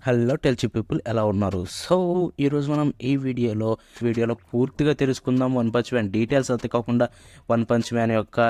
Hello టెల్చి people ఎలా ఉన్నారు? So ఈరోజు మనం ఈ వీడియోలో పూర్తిగా తెలుసుకుందాం వన్ పంచ్ మ్యాన్ డీటెయిల్స్. అంతేకాకుండా వన్ పంచ్ మ్యాన్ యొక్క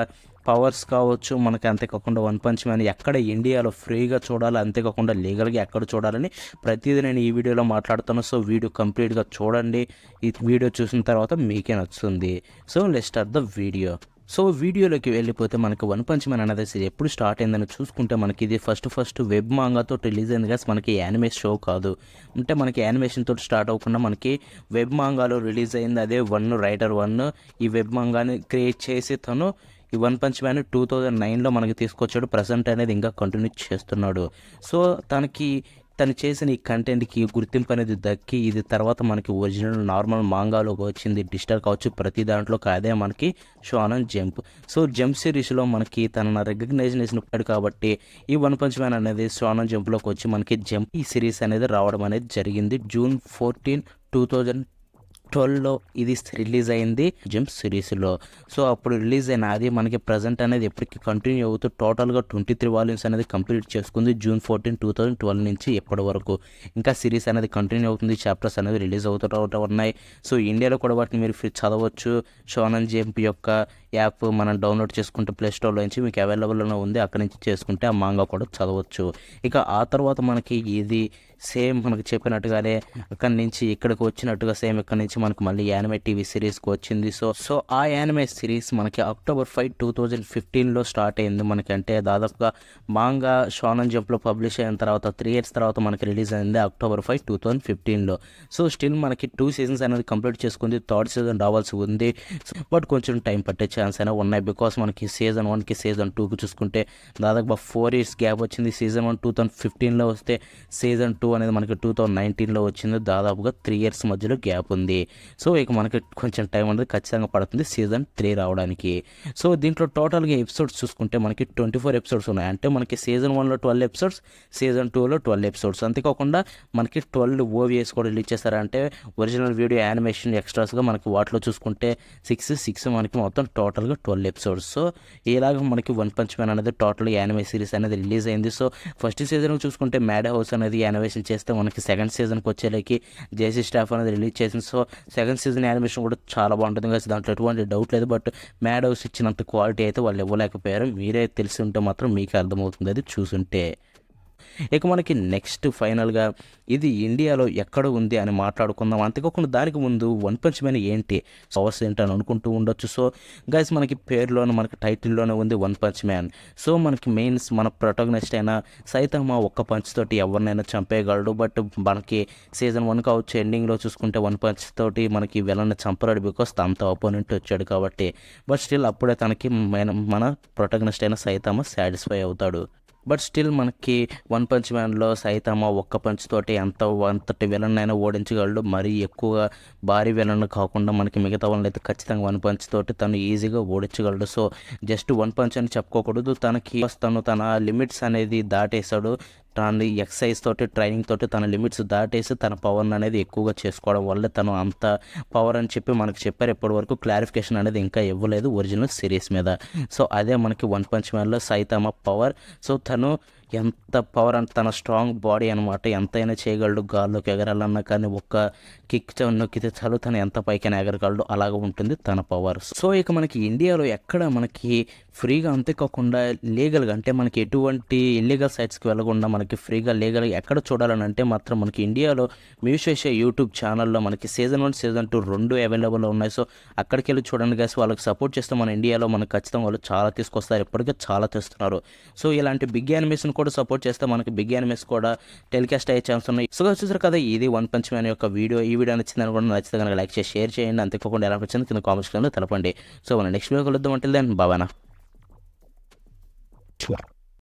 పవర్స్ కావచ్చు మనకి, అంతేకాకుండా వన్ పంచ్ మ్యాన్ ఎక్కడ ఇండియాలో ఫ్రీగా చూడాలి, అంతేకాకుండా లీగల్గా ఎక్కడ చూడాలని ప్రతిదీ నేను ఈ వీడియోలో మాట్లాడుతాను. సో వీడియో కంప్లీట్గా చూడండి. ఈ వీడియో చూసిన తర్వాత మీకే నచ్చుతుంది. So let's start the video. So వీడియోలోకి వెళ్ళిపోతే మనకి వన్ పంచ్ మ్యాన్ అనేది ఎప్పుడు స్టార్ట్ అయిందని చూసుకుంటే మనకి ఇది ఫస్ట్ వెబ్ మాంగాతో రిలీజ్ అయింది కదా. మనకి యానిమే షో కాదు, అంటే మనకి యానిమేషన్ తోటి స్టార్ట్ అవ్వకుండా మనకి వెబ్ మాంగాలో రిలీజ్ అయింది. అదే రైటర్ వన్ ఈ వెబ్ మాంగాని క్రియేట్ చేసి తను ఈ వన్ పంచ్ మ్యాన్ 2009లో మనకి తీసుకొచ్చాడు. ప్రజెంట్ అనేది ఇంకా కంటిన్యూ చేస్తున్నాడు. సో తను చేసిన ఈ కంటెంట్కి గుర్తింపు అనేది దక్కి ఇది తర్వాత మనకి ఒరిజినల్ నార్మల్ మాంగాలోకి వచ్చింది. డిజిటల్ కావచ్చు ప్రతి దాంట్లో అదే మనకి షోనన్ జంప్. సో జంప్ సిరీస్లో మనకి తన రికగ్నైజేషన్ ఇచ్చినప్పుడు కాబట్టి ఈ వన్ పంచ్ మ్యాన్ అనేది షోనన్ జంప్లోకి వచ్చి మనకి జంప్ ఈ సిరీస్ అనేది రావడం అనేది జరిగింది. June 14, 2012లో ఇది రిలీజ్ అయింది జంప్ సిరీస్లో. సో అప్పుడు రిలీజ్ అయిన అది మనకి ప్రజెంట్ అనేది ఎప్పటికీ కంటిన్యూ అవుతూ టోటల్గా 23 వాల్యూమ్స్ అనేది కంప్లీట్ చేసుకుంది June 14, 2012 నుంచి ఎప్పటి వరకు ఇంకా సిరీస్ అనేది కంటిన్యూ అవుతుంది. చాప్టర్స్ అనేది రిలీజ్ అవుతూ ఉన్నాయి. సో ఇండియాలో కూడా వాటిని మీరు చదవచ్చు. షోనన్ జంప్ యొక్క యాప్ మనం డౌన్లోడ్ చేసుకుంటే ప్లేస్టోర్లో నుంచి మీకు అవైలబుల్లో ఉంది. అక్కడి నుంచి చేసుకుంటే ఆ మాంగా కూడా చదవచ్చు. ఇక ఆ తర్వాత మనకి ఇది సేమ్ మనకు చెప్పినట్టుగానే అక్కడి నుంచి ఇక్కడికి వచ్చినట్టుగా సేమ్ ఇక్కడ నుంచి మనకు మళ్ళీ యానిమే టీవీ సిరీస్కి వచ్చింది. సో ఆ యానిమే సిరీస్ మనకి October 5, 2015లో స్టార్ట్ అయింది. మనకి అంటే దాదాపుగా మాంగా షోనన్ జంప్లో పబ్లిష్ అయిన తర్వాత 3 years తర్వాత మనకి రిలీజ్ అయింది October 5, 2015లో. సో స్టిల్ మనకి 2 seasons అనేది కంప్లీట్ చేసుకుంది. 3rd season రావాల్సి ఉంది, బట్ కొంచెం టైం పట్టే ఛాన్స్ అయినా ఉన్నాయి. బికాస్ మనకి Season 1కి Season 2కి చూసుకుంటే దాదాపుగా 4 years గ్యాప్ వచ్చింది. Season 1 2015లో వస్తే Season 2 అనేది మనకి 2019లో వచ్చింది. దాదాపుగా 3 years మధ్యలో గ్యాప్ ఉంది. సో ఇక మనకి కొంచెం టైం అనేది ఖచ్చితంగా పడుతుంది Season 3 రావడానికి. సో దీంట్లో టోటల్గా ఎపిసోడ్స్ చూసుకుంటే మనకి 24 episodes ఉన్నాయి. అంటే మనకి Season 1లో 12 episodes, Season 2లో 12 episodes. అంతేకాకుండా మనకి 12 OVAs కూడా రిలీజ్ చేస్తారంటే ఒరిజినల్ వీడియో యానిమేషన్ ఎక్స్ట్రాస్గా మనకి వాటిలో చూసుకుంటే 6 మనకి మొత్తం టోటల్గా 12 episodes. సో ఇలాగ మనకి వన్ పంచ్ మ్యాన్ అనేది టోటల్ యానిమే సిరీస్ అనేది రిలీజ్ అయింది. సో ఫస్ట్ సీజన్ చూసుకుంటే మ్యాడ్ హౌస్ అనేది యానిమేషన్ చేస్తే మనకి సెకండ్ సీజన్కి వచ్చేలాకి జేసీ స్టాఫ్ అనేది రిలీజ్ చేసింది. సో సెకండ్ సీజన్ యానిమేషన్ కూడా చాలా బాగుంటుంది కదా, దాంట్లో ఎటువంటి డౌట్ లేదు. బట్ మ్యాడ్ హౌస్ ఇచ్చినంత క్వాలిటీ అయితే వాళ్ళు ఇవ్వలేకపోయారు. మీరే తెలిసి ఉంటే మాత్రం మీకే అర్థమవుతుంది అది చూసుంటే. ఇక మనకి నెక్స్ట్ ఫైనల్గా ఇది ఇండియాలో ఎక్కడ ఉంది అని మాట్లాడుకుందాం. అంతేకాకుండా దానికి ముందు వన్ పంచ్ మ్యాన్ ఏంటి పవర్స్ ఏంటి అని అనుకుంటూ ఉండొచ్చు. సో గైస్ మనకి పేరులోనే మనకి టైటిల్లోనే ఉంది వన్ పంచ్ మ్యాన్. సో మనకి మెయిన్స్ మన ప్రొటాగనిస్ట్ అయిన సైతమా ఒక్క పంచ్ తోటి ఎవరినైనా చంపేయగలడు. బట్ మనకి Season 1 కావచ్చు ఎండింగ్లో చూసుకుంటే వన్ పంచ్ తోటి మనకి విలన్ని చంపరాడు, బికాస్ తనతో అపోనెంట్ వచ్చాడు కాబట్టి. బట్ స్టిల్ అప్పుడే తనకి మన ప్రొటాగనిస్ట్ అయిన సైతమా సాటిస్ఫై అవుతాడు. బట్ స్టిల్ మనకి వన్ పంచ్ మ్యాన్లో సైతమా ఒక్క పంచ్ తోటి అంతటి విలన్ అయినా ఓడించగలడు. మరీ ఎక్కువగా భారీ విలన్ కాకుండా మనకి మిగతా వాళ్ళని అయితే ఖచ్చితంగా వన్ పంచ్ తోటి తను ఈజీగా ఓడించగలడు. సో జస్ట్ వన్ పంచ్ అని చెప్పుకోకూడదు, తను తన లిమిట్స్ అనేది దాటేశాడు. తన ఎక్సర్సైజ్ తోటి ట్రైనింగ్ తోటి తన లిమిట్స్ దాటేసి తన పవర్ని అనేది ఎక్కువగా చేసుకోవడం వల్ల తను అంత పవర్ అని చెప్పి మనకు చెప్పారు. ఇప్పటి వరకు క్లారిఫికేషన్ అనేది ఇంకా ఇవ్వలేదు ఒరిజినల్ సిరీస్ మీద. సో అదే మనకి వన్ పంచ్ మ్యాన్లో సైతమా పవర్. సో తను ఎంత పవర్ అంటే తన స్ట్రాంగ్ బాడీ అనమాట, ఎంతైనా చేయగలడు. గాల్లోకి ఎగరాలన్నా కానీ ఒక్క కిక్ నొక్కితే చాలు తను ఎంత పైకైనా ఎగరగలడు, అలాగ ఉంటుంది తన పవర్. సో ఇక మనకి ఇండియాలో ఎక్కడ మనకి ఫ్రీగా అంతేకాకుండా లీగల్గా అంటే మనకి ఎటువంటి ఇల్లీగల్ సైట్స్కి వెళ్ళకుండా మనకి ఫ్రీగా లీగల్గా ఎక్కడ చూడాలని అంటే మాత్రం మనకి ఇండియాలో మ్యూషేషియా యూట్యూబ్ ఛానల్లో మనకి Season 1, Season 2 రెండు అవైలబుల్లో ఉన్నాయి. సో అక్కడికి వెళ్ళి చూడండి గైస్. వాళ్ళకి సపోర్ట్ చేస్తే మన ఇండియాలో మనకు ఖచ్చితంగా వాళ్ళు చాలా తీసుకొస్తారు, ఇప్పటికే చాలా తెస్తున్నారు. సో ఇలాంటి బిగ్ యానిమేషన్ కూడా సపోర్ట్ చేస్తే మనకి బిగ్ యానిమేస్ కూడా టెలికాస్ట్ అయ్యే ఛాన్స్ ఉన్నాయి. సో చూసారు కదా, ఇది వన్ పంచ్ మ్యాన్ యొక్క వీడియో. ఈ వీడియో నచ్చిందని కూడా నచ్చితే కనుక లైక్ చేసి షేర్ చేయండి. అంతేకాకుండా ఎలా వచ్చింది కింద కామెంట్స్లో తెలపండి. సో మనం నెక్స్ట్ వీడియో కలుద్దాం. అంటే దెన్ బాబానా.